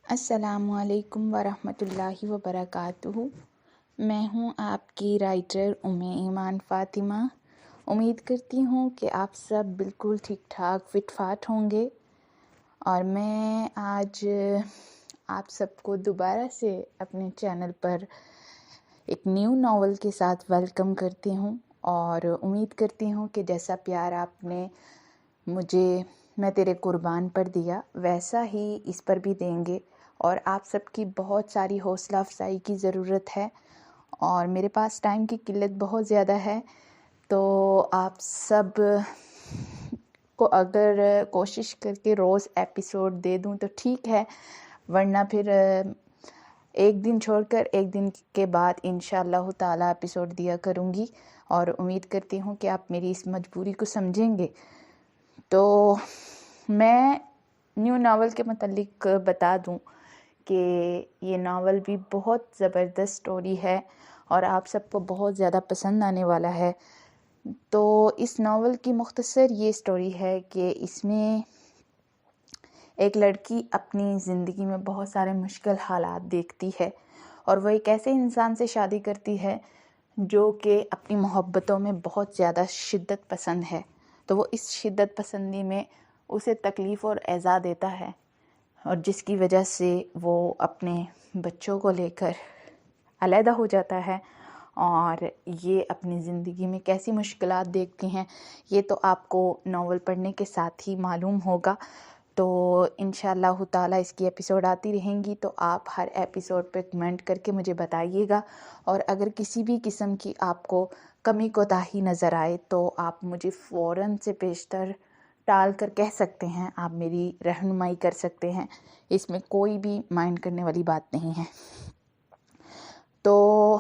السلام علیکم ورحمۃ اللہ وبرکاتہ۔ میں ہوں آپ کی رائٹر ایمان فاطمہ۔ امید کرتی ہوں کہ آپ سب بالکل ٹھیک ٹھاک فٹ فاٹ ہوں گے، اور میں آج آپ سب کو دوبارہ سے اپنے چینل پر ایک نیو ناول کے ساتھ ویلکم کرتی ہوں، اور امید کرتی ہوں کہ جیسا پیار آپ نے مجھے میں تیرے قربان پر دیا ویسا ہی اس پر بھی دیں گے، اور آپ سب کی بہت ساری حوصلہ افزائی کی ضرورت ہے، اور میرے پاس ٹائم کی قلت بہت زیادہ ہے، تو آپ سب کو اگر کوشش کر کے روز ایپیسوڈ دے دوں تو ٹھیک ہے، ورنہ پھر ایک دن چھوڑ کر ایک دن کے بعد انشاءاللہ تعالی ایپیسوڈ دیا کروں گی، اور امید کرتی ہوں کہ آپ میری اس مجبوری کو سمجھیں گے۔ تو میں نیو ناول کے متعلق بتا دوں کہ یہ ناول بھی بہت زبردست سٹوری ہے اور آپ سب کو بہت زیادہ پسند آنے والا ہے۔ تو اس ناول کی مختصر یہ سٹوری ہے کہ اس میں ایک لڑکی اپنی زندگی میں بہت سارے مشکل حالات دیکھتی ہے، اور وہ ایک ایسے انسان سے شادی کرتی ہے جو کہ اپنی محبتوں میں بہت زیادہ شدت پسند ہے۔ تو وہ اس شدت پسندی میں اسے تکلیف اور ایذا دیتا ہے، اور جس کی وجہ سے وہ اپنے بچوں کو لے کر علیحدہ ہو جاتا ہے، اور یہ اپنی زندگی میں کیسی مشکلات دیکھتی ہیں یہ تو آپ کو ناول پڑھنے کے ساتھ ہی معلوم ہوگا۔ تو انشاءاللہ تعالی اس کی ایپیسوڈ آتی رہیں گی، تو آپ ہر ایپیسوڈ پہ کمنٹ کر کے مجھے بتائیے گا، اور اگر کسی بھی قسم کی آپ کو کمی کوتاہی نظر آئے تو آپ مجھے فوراً سے بیشتر ٹال کر کہہ سکتے ہیں، آپ میری رہنمائی کر سکتے ہیں، اس میں کوئی بھی مائنڈ کرنے والی بات نہیں ہے۔ تو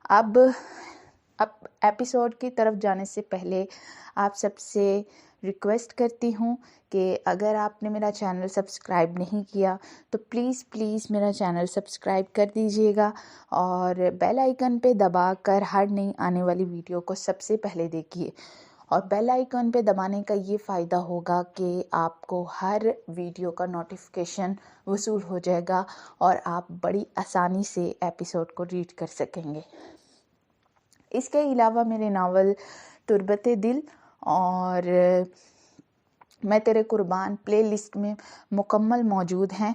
اب ایپیسوڈ کی طرف جانے سے پہلے آپ سب سے ریکویسٹ کرتی ہوں کہ اگر آپ نے میرا چینل سبسکرائب نہیں کیا تو پلیز میرا چینل سبسکرائب کر دیجئے گا، اور بیل آئیکن پہ دبا کر ہر نئی آنے والی ویڈیو کو سب سے پہلے دیکھیے۔ اور بیل آئیکن پہ دبانے کا یہ فائدہ ہوگا کہ آپ کو ہر ویڈیو کا نوٹیفیکیشن وصول ہو جائے گا، اور آپ بڑی آسانی سے ایپیسوڈ کو ریڈ کر سکیں گے۔ اس کے علاوہ میرے ناول تربت دل اور میں تیرے قربان پلے لسٹ میں مکمل موجود ہیں،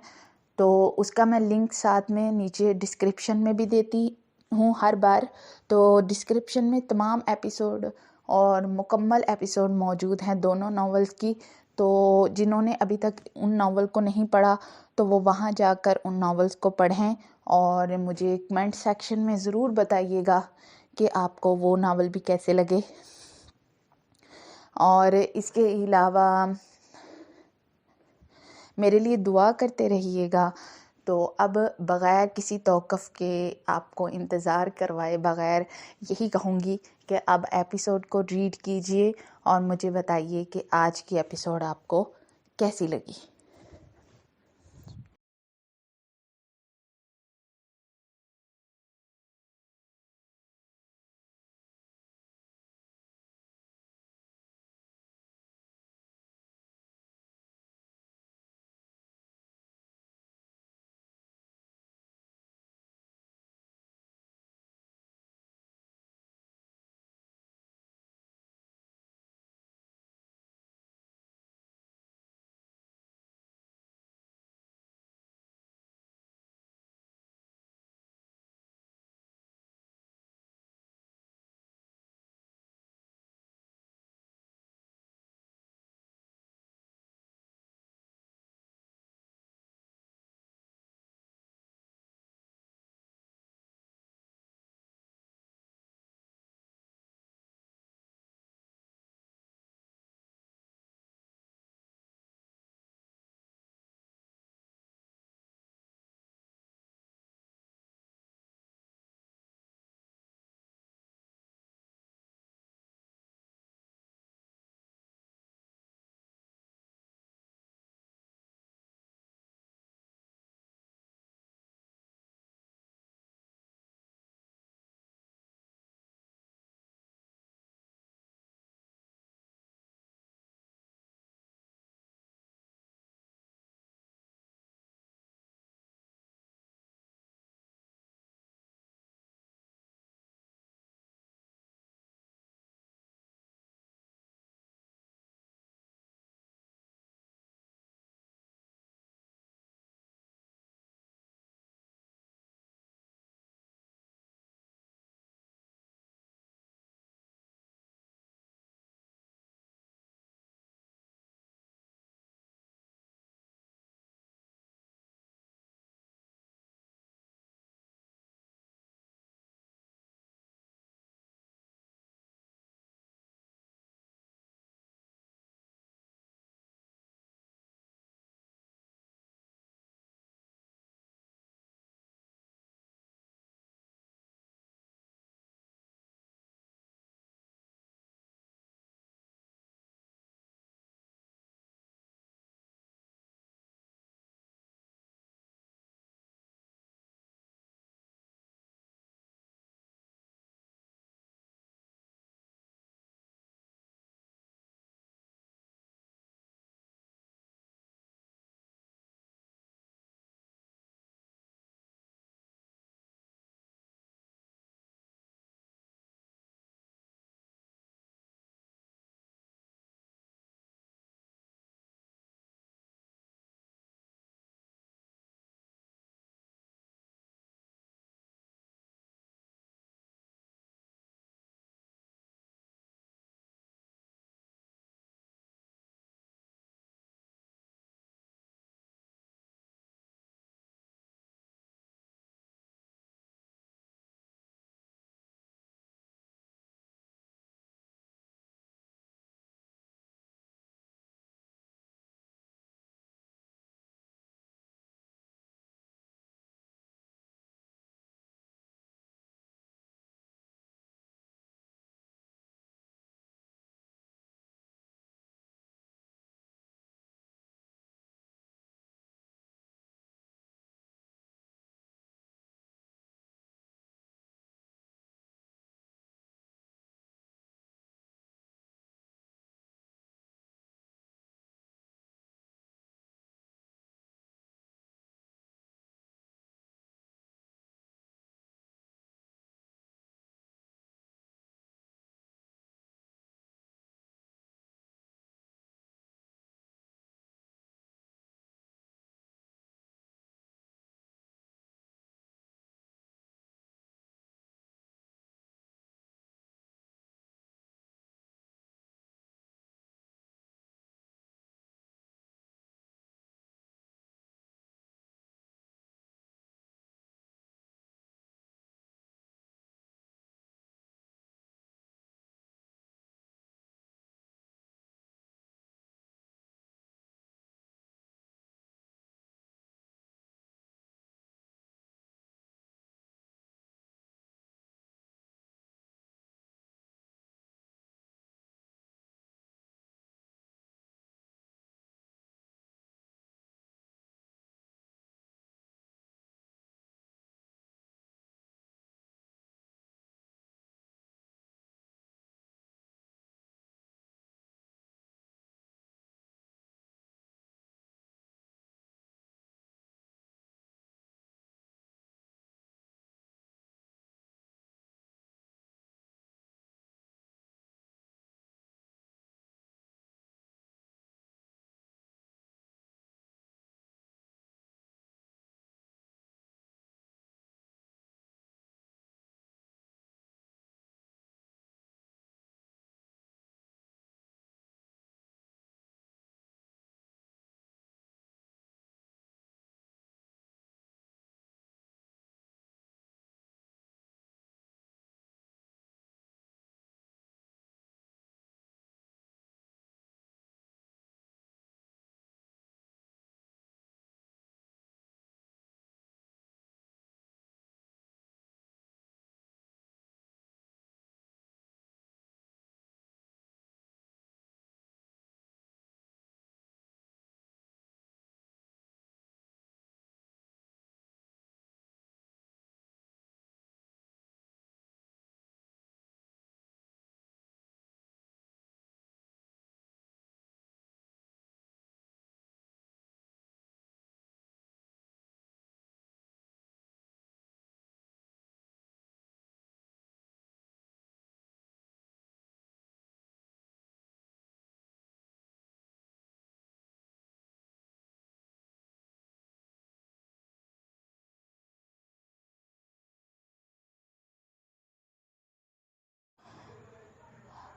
تو اس کا میں لنک ساتھ میں نیچے ڈسکرپشن میں بھی دیتی ہوں ہر بار۔ تو ڈسکرپشن میں تمام ایپیسوڈ اور مکمل ایپیسوڈ موجود ہیں دونوں ناولز کی، تو جنہوں نے ابھی تک ان ناول کو نہیں پڑھا تو وہ وہاں جا کر ان ناولز کو پڑھیں، اور مجھے کمنٹ سیکشن میں ضرور بتائیے گا کہ آپ کو وہ ناول بھی کیسے لگے۔ اور اس کے علاوہ میرے لیے دعا کرتے رہیے گا۔ تو اب بغیر کسی توقف کے آپ کو انتظار کروائے بغیر یہی کہوں گی کہ اب ایپیسوڈ کو ریڈ کیجئے اور مجھے بتائیے کہ آج کی ایپیسوڈ آپ کو کیسی لگی۔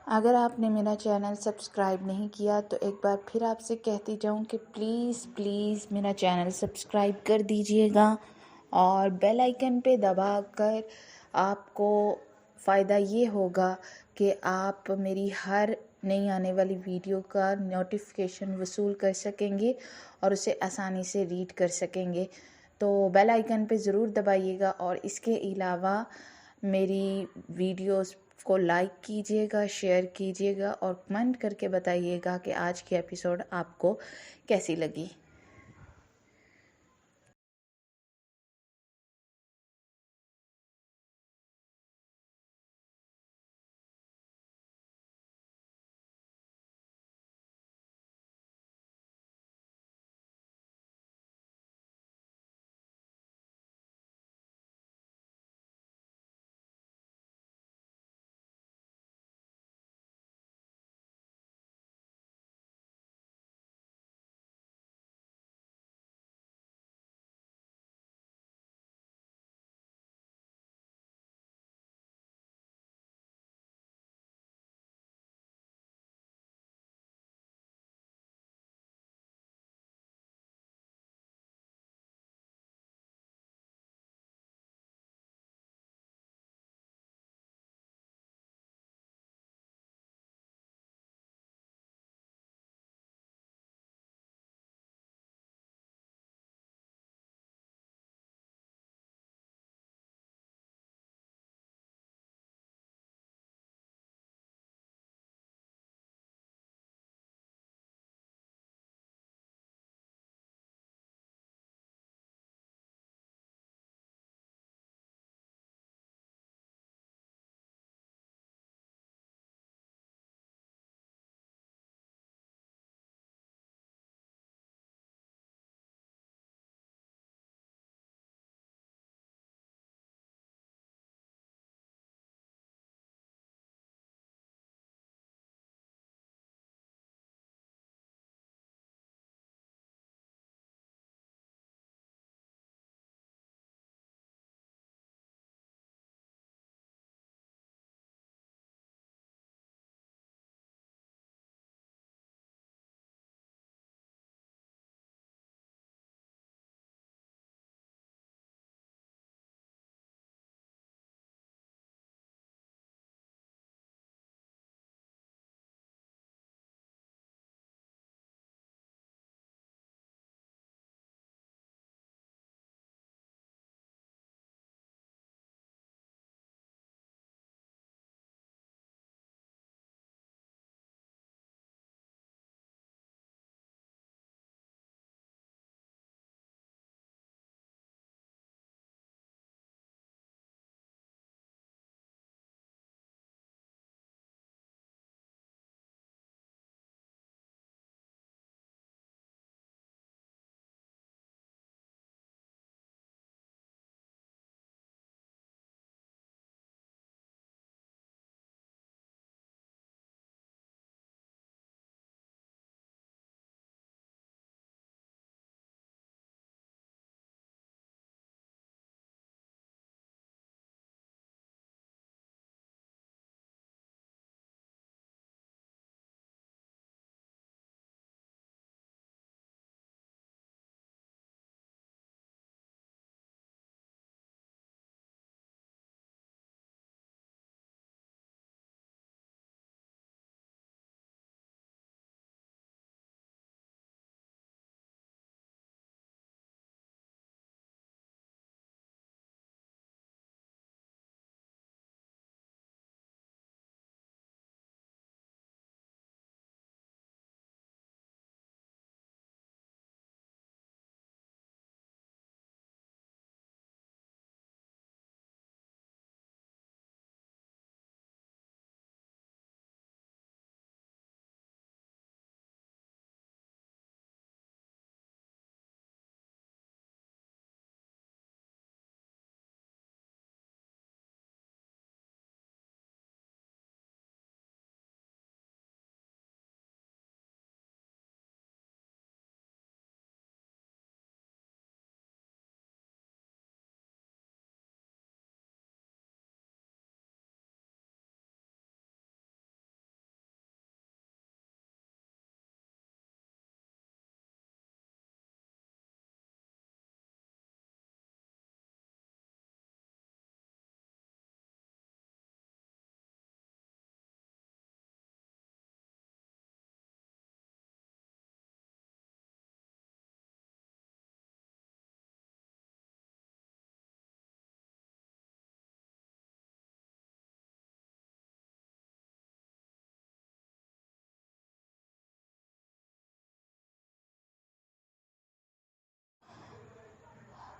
اگر آپ نے میرا چینل سبسکرائب نہیں کیا تو ایک بار پھر آپ سے کہتی جاؤں کہ پلیز پلیز میرا چینل سبسکرائب کر دیجئے گا اور بیل آئیکن پہ دبا کر آپ کو فائدہ یہ ہوگا کہ آپ میری ہر نئی آنے والی ویڈیو کا نوٹیفیکیشن وصول کر سکیں گے اور اسے آسانی سے ریڈ کر سکیں گے. تو بیل آئیکن پہ ضرور دبائیے گا اور اس کے علاوہ میری ویڈیوز کو لائک کیجیے گا، شیئر کیجیے گا اور کمنٹ کر کے بتائیے گا کہ آج کی ایپیسوڈ آپ کو کیسی لگی.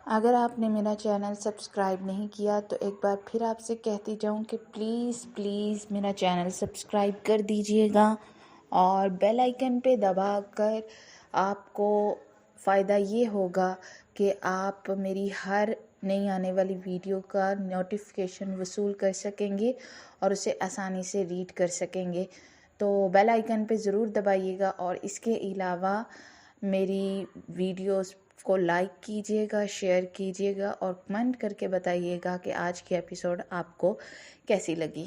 اگر آپ نے میرا چینل سبسکرائب نہیں کیا تو ایک بار پھر آپ سے کہتی جاؤں کہ پلیز پلیز میرا چینل سبسکرائب کر دیجئے گا اور بیل آئیکن پہ دبا کر آپ کو فائدہ یہ ہوگا کہ آپ میری ہر نئی آنے والی ویڈیو کا نوٹیفیکیشن وصول کر سکیں گے اور اسے آسانی سے ریڈ کر سکیں گے۔ تو بیل آئیکن پہ ضرور دبائیے گا اور اس کے علاوہ میری ویڈیوز کو لائک کیجیے گا، شیئر کیجیے گا اور کمنٹ کر کے بتائیے گا کہ آج کی ایپیسوڈ آپ کو کیسی لگی۔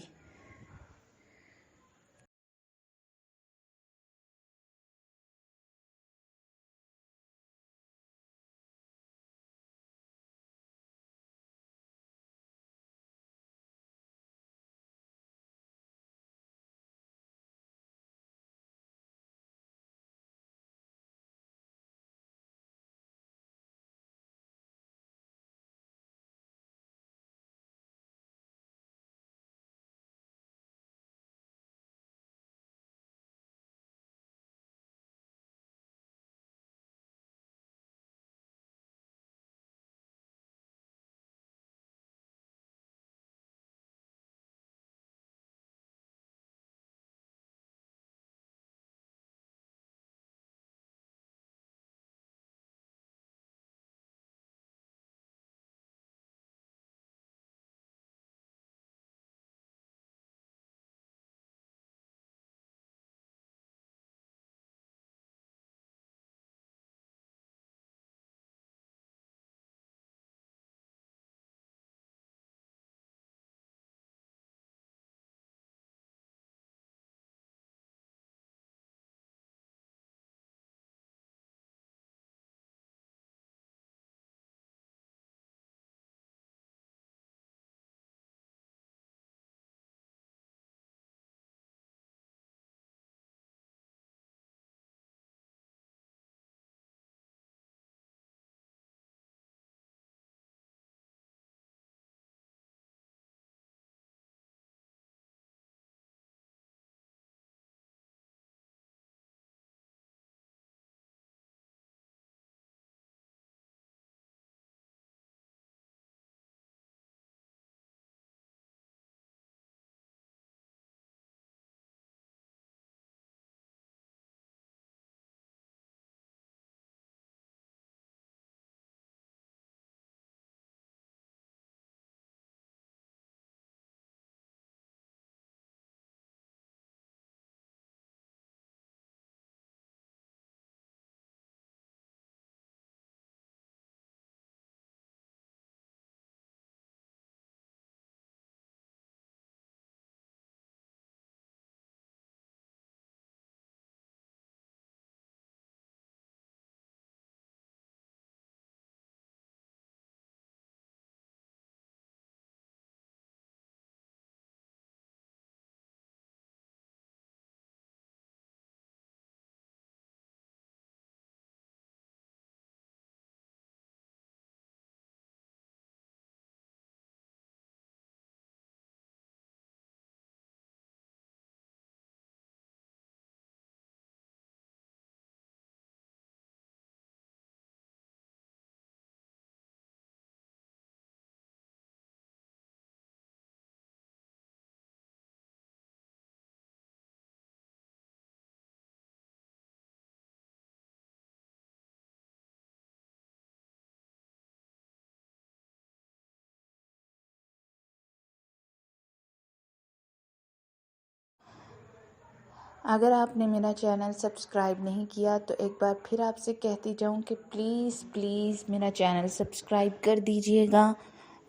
اگر آپ نے میرا چینل سبسکرائب نہیں کیا تو ایک بار پھر آپ سے کہتی جاؤں کہ پلیز پلیز میرا چینل سبسکرائب کر دیجئے گا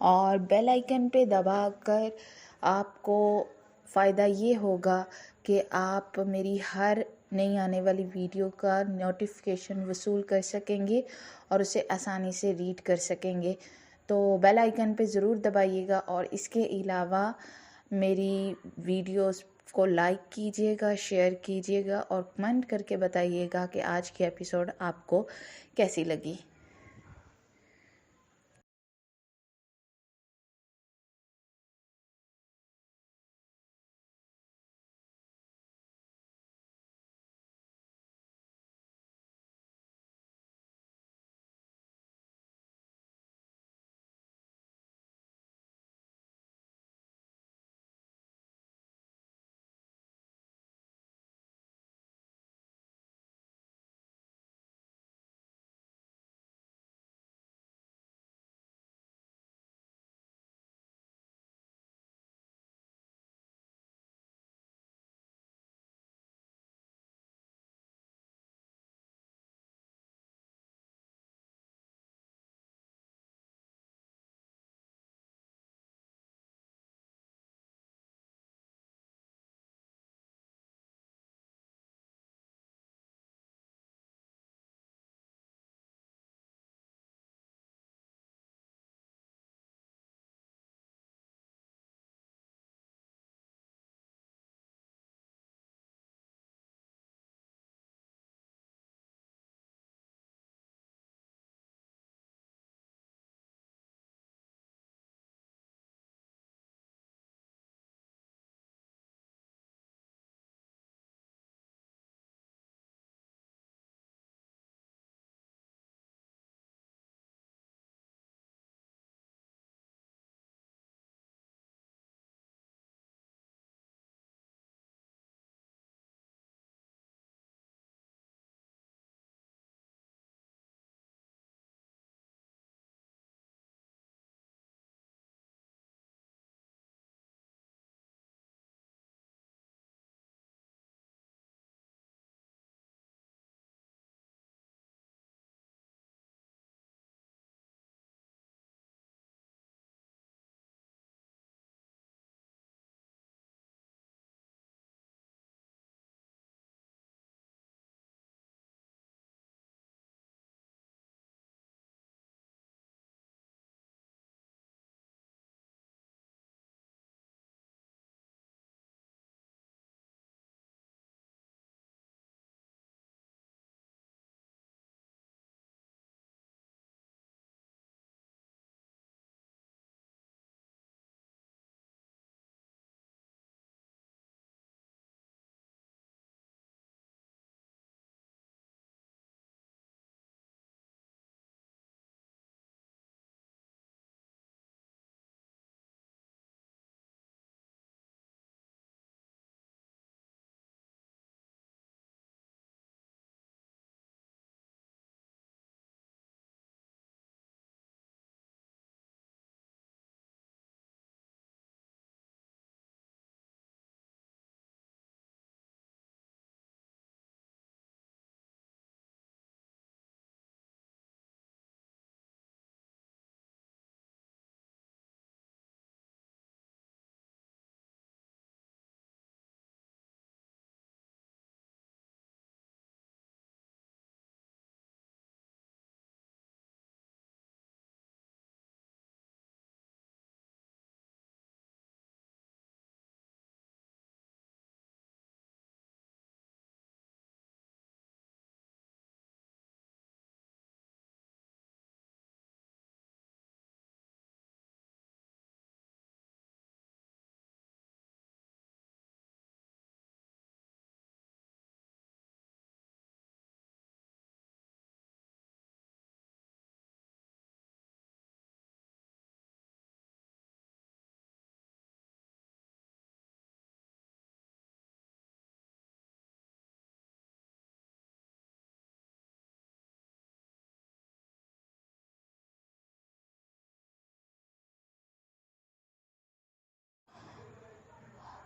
اور بیل آئیکن پہ دبا کر آپ کو فائدہ یہ ہوگا کہ آپ میری ہر نئی آنے والی ویڈیو کا نوٹیفیکیشن وصول کر سکیں گے اور اسے آسانی سے ریڈ کر سکیں گے۔ تو بیل آئیکن پہ ضرور دبائیے گا اور اس کے علاوہ میری ویڈیوز کو لائک کیجیے گا، شیئر کیجیے گا اور کمنٹ کر کے بتائیے گا کہ آج کی ایپیسوڈ آپ کو کیسی لگی۔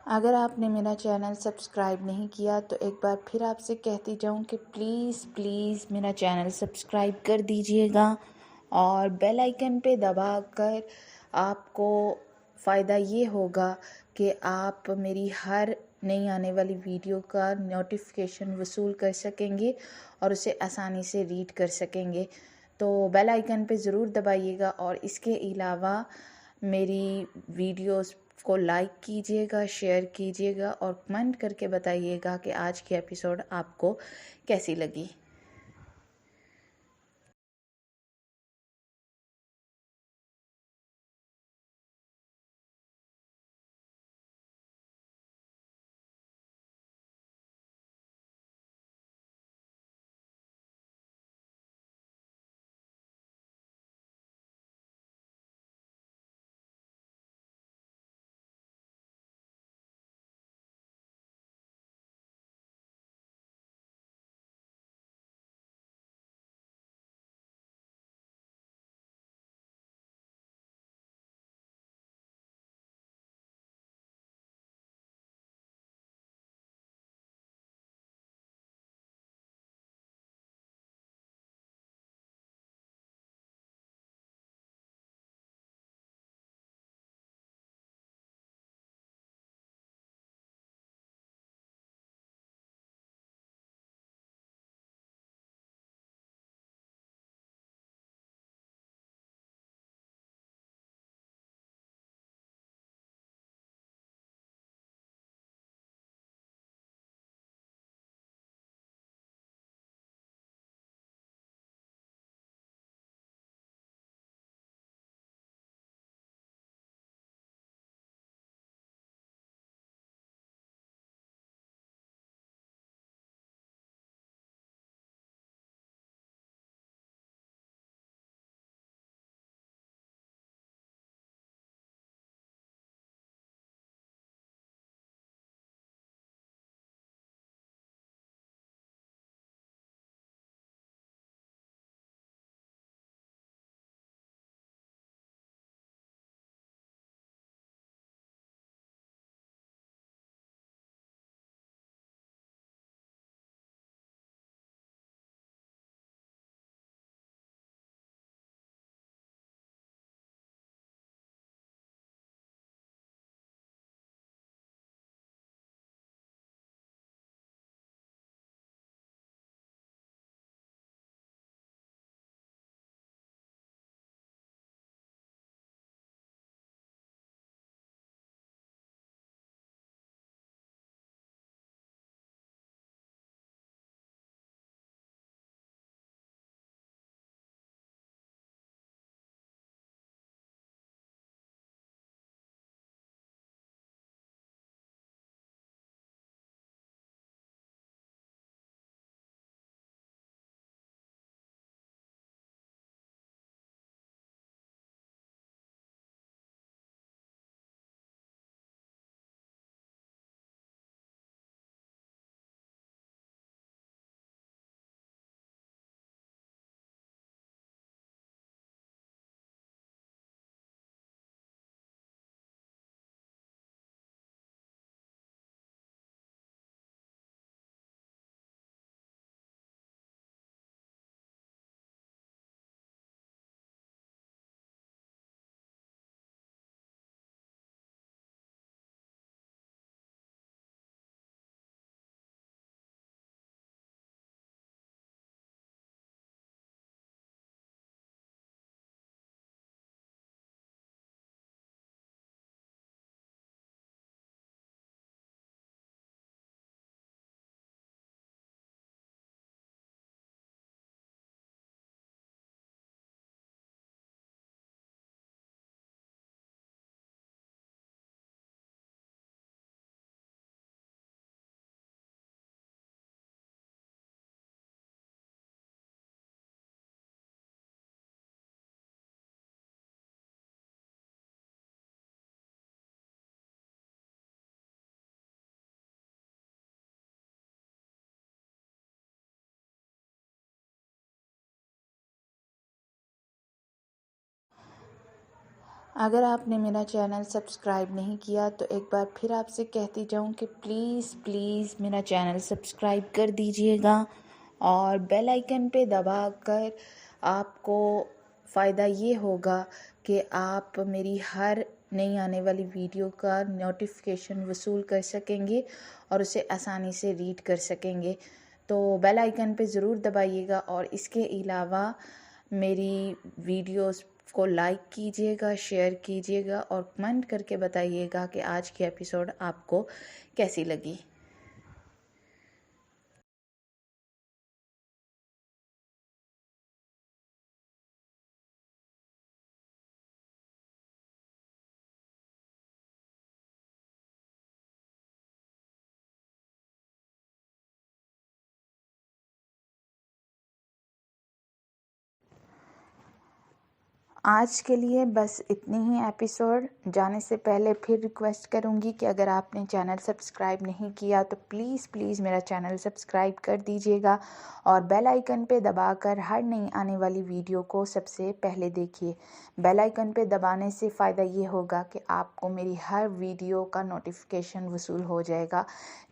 اگر آپ نے میرا چینل سبسکرائب نہیں کیا تو ایک بار پھر آپ سے کہتی جاؤں کہ پلیز پلیز میرا چینل سبسکرائب کر دیجئے گا اور بیل آئیکن پہ دبا کر آپ کو فائدہ یہ ہوگا کہ آپ میری ہر نئی آنے والی ویڈیو کا نوٹیفیکیشن وصول کر سکیں گے اور اسے آسانی سے ریڈ کر سکیں گے. تو بیل آئیکن پہ ضرور دبائیے گا اور اس کے علاوہ میری ویڈیوز کو لائک کیجیے گا، شیئر کیجیے گا اور کمنٹ کر کے بتائیے گا کہ آج کی ایپیسوڈ آپ کو کیسی لگی. اگر آپ نے میرا چینل سبسکرائب نہیں کیا تو ایک بار پھر آپ سے کہتی جاؤں کہ پلیز پلیز میرا چینل سبسکرائب کر دیجئے گا اور بیل آئیکن پہ دبا کر آپ کو فائدہ یہ ہوگا کہ آپ میری ہر نئی آنے والی ویڈیو کا نوٹیفیکیشن وصول کر سکیں گے اور اسے آسانی سے ریڈ کر سکیں گے. تو بیل آئیکن پہ ضرور دبائیے گا اور اس کے علاوہ میری ویڈیوز کو لائک کیجیے گا، شیئر کیجیے گا اور کمنٹ کر کے بتائیے گا کہ آج کی ایپیسوڈ آپ کو کیسی لگی. آج کے لیے بس اتنی ہی ایپیسوڈ. جانے سے پہلے پھر ریکویسٹ کروں گی کہ اگر آپ نے چینل سبسکرائب نہیں کیا تو پلیز پلیز میرا چینل سبسکرائب کر دیجیے گا اور بیل آئیکن پہ دبا کر ہر نئی آنے والی ویڈیو کو سب سے پہلے دیکھیے. بیل آئیکن پہ دبانے سے فائدہ یہ ہوگا کہ آپ کو میری ہر ویڈیو کا نوٹیفیکیشن وصول ہو جائے گا،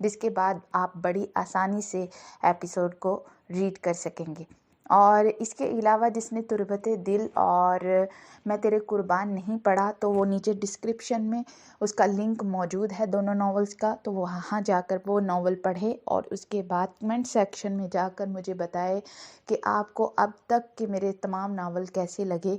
جس کے بعد آپ بڑی آسانی سے ایپیسوڈ کو ریڈ کر سکیں گے. اور اس کے علاوہ جس نے تربت دل اور میں تیرے قربان نہیں پڑھا تو وہ نیچے ڈسکرپشن میں اس کا لنک موجود ہے دونوں ناولز کا، تو وہاں جا کر وہ ناول پڑھے اور اس کے بعد کمنٹ سیکشن میں جا کر مجھے بتائے کہ آپ کو اب تک کے میرے تمام ناول کیسے لگے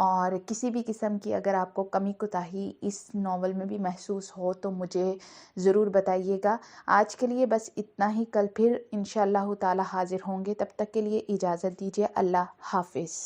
اور کسی بھی قسم کی اگر آپ کو کمی کوتاہی اس ناول میں بھی محسوس ہو تو مجھے ضرور بتائیے گا. آج کے لیے بس اتنا ہی. کل پھر انشاءاللہ تعالی حاضر ہوں گے. تب تک کے لیے اجازت دیجیے. اللہ حافظ.